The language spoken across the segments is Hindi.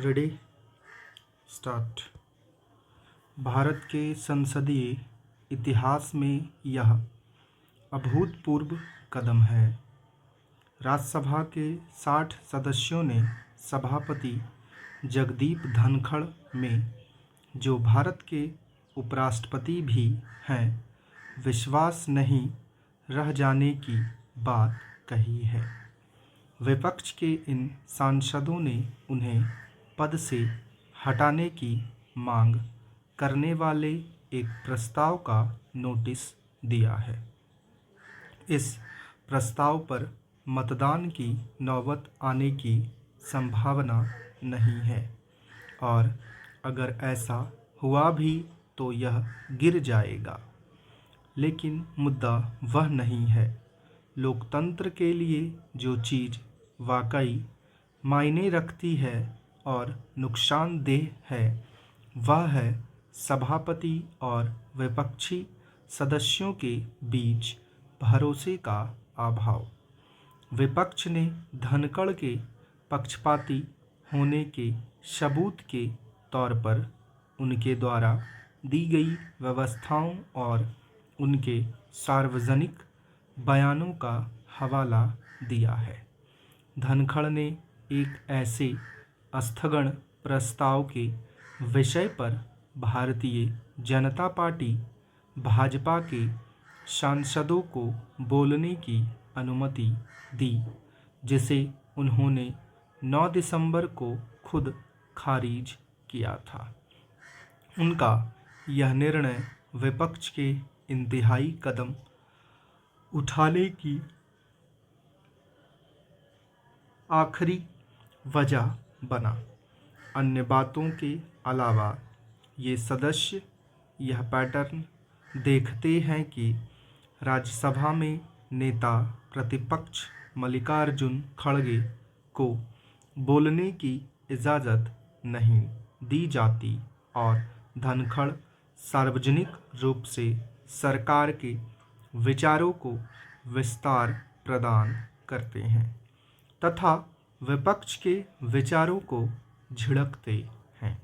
Ready start. भारत के संसदीय इतिहास में यह अभूतपूर्व कदम है। राज्यसभा के 60 सदस्यों ने सभापति जगदीप धनखड़ में, जो भारत के उपराष्ट्रपति भी हैं, विश्वास नहीं रह जाने की बात कही है। विपक्ष के इन सांसदों ने उन्हें पद से हटाने की मांग करने वाले एक प्रस्ताव का नोटिस दिया है। इस प्रस्ताव पर मतदान की नौबत आने की संभावना नहीं है और अगर ऐसा हुआ भी तो यह गिर जाएगा। लेकिन मुद्दा वह नहीं है। लोकतंत्र के लिए जो चीज़ वाकई मायने रखती है और नुकसानदेह है, वह है सभापति और विपक्षी सदस्यों के बीच भरोसे का अभाव। विपक्ष ने धनखड़ के पक्षपाती होने के सबूत के तौर पर उनके द्वारा दी गई व्यवस्थाओं और उनके सार्वजनिक बयानों का हवाला दिया है। धनखड़ ने एक ऐसे स्थगन प्रस्ताव के विषय पर भारतीय जनता पार्टी भाजपा के सांसदों को बोलने की अनुमति दी, जिसे उन्होंने 9 दिसंबर को खुद खारिज किया था। उनका यह निर्णय विपक्ष के इंतहाई कदम उठाने की आखिरी वजह बना। अन्य बातों के अलावा ये सदस्य यह पैटर्न देखते हैं कि राज्यसभा में नेता प्रतिपक्ष मल्लिकार्जुन खड़गे को बोलने की इजाज़त नहीं दी जाती और धनखड़ सार्वजनिक रूप से सरकार के विचारों को विस्तार प्रदान करते हैं तथा विपक्ष के विचारों को झिड़कते हैं।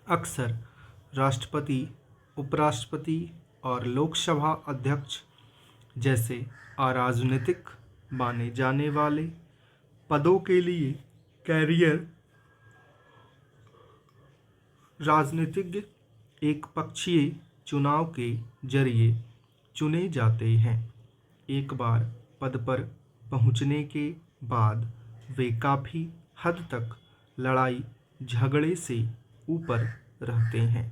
अक्सर राष्ट्रपति, उपराष्ट्रपति और लोकसभा अध्यक्ष जैसे अराजनीतिक माने जाने वाले पदों के लिए कैरियर राजनीतिज्ञ एक पक्षीय चुनाव के जरिए चुने जाते हैं। एक बार पद पर पहुंचने के बाद वे काफ़ी हद तक लड़ाई झगड़े से ऊपर रहते हैं।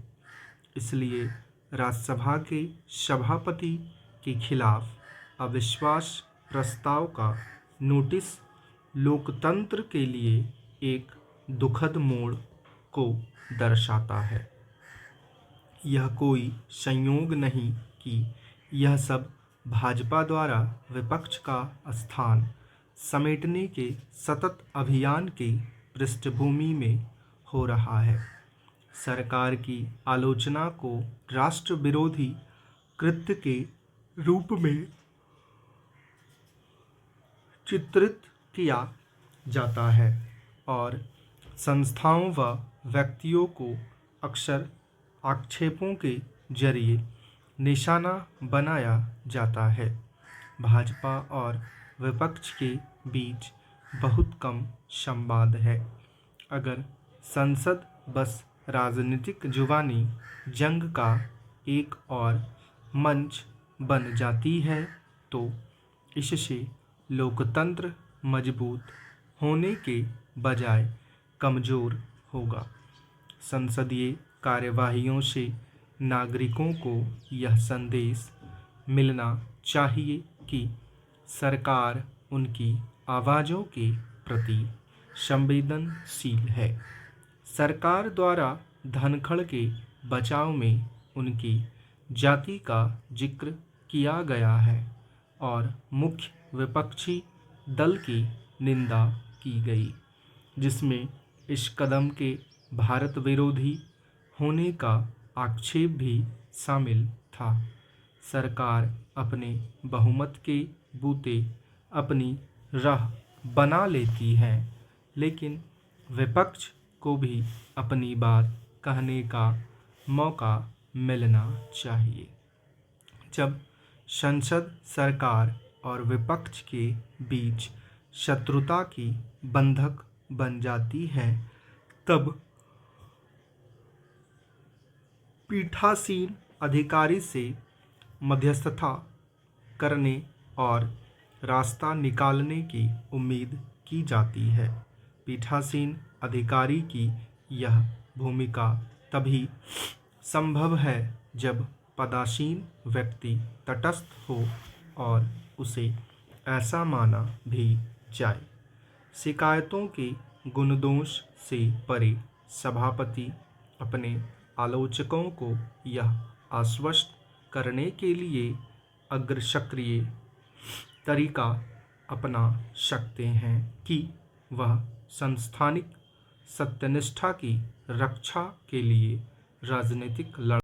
इसलिए राज्यसभा के सभापति के खिलाफ अविश्वास प्रस्ताव का नोटिस लोकतंत्र के लिए एक दुखद मोड़ को दर्शाता है। यह कोई संयोग नहीं कि यह सब भाजपा द्वारा विपक्ष का स्थान समेटने के सतत अभियान की पृष्ठभूमि में हो रहा है। सरकार की आलोचना को राष्ट्र विरोधी कृत्य के रूप में चित्रित किया जाता है और संस्थाओं व व्यक्तियों को अक्सर आक्षेपों के जरिए निशाना बनाया जाता है। भाजपा और विपक्ष के बीच बहुत कम संवाद है। अगर संसद बस राजनीतिक जुबानी जंग का एक और मंच बन जाती है तो इससे लोकतंत्र मजबूत होने के बजाय कमज़ोर होगा। संसदीय कार्यवाहियों से नागरिकों को यह संदेश मिलना चाहिए कि सरकार उनकी आवाज़ों के प्रति संवेदनशील है। सरकार द्वारा धनखड़ के बचाव में उनकी जाति का जिक्र किया गया है और मुख्य विपक्षी दल की निंदा की गई, जिसमें इस कदम के भारत विरोधी होने का आक्षेप भी शामिल था। सरकार अपने बहुमत के बूते अपनी राह बना लेती है, लेकिन विपक्ष को भी अपनी बात कहने का मौका मिलना चाहिए। जब संसद, सरकार और विपक्ष के बीच शत्रुता की बंधक बन जाती है, तब पीठासीन अधिकारी से मध्यस्थता करने और रास्ता निकालने की उम्मीद की जाती है। पीठासीन अधिकारी की यह भूमिका तभी संभव है जब पदासीन व्यक्ति तटस्थ हो और उसे ऐसा माना भी जाए। शिकायतों के गुणदोष से परे सभापति अपने आलोचकों को यह आश्वस्त करने के लिए अग्रसक्रिय तरीका अपना सकते हैं कि वह सांस्थानिक सत्यनिष्ठा की रक्षा के लिए राजनीतिक लड़ाई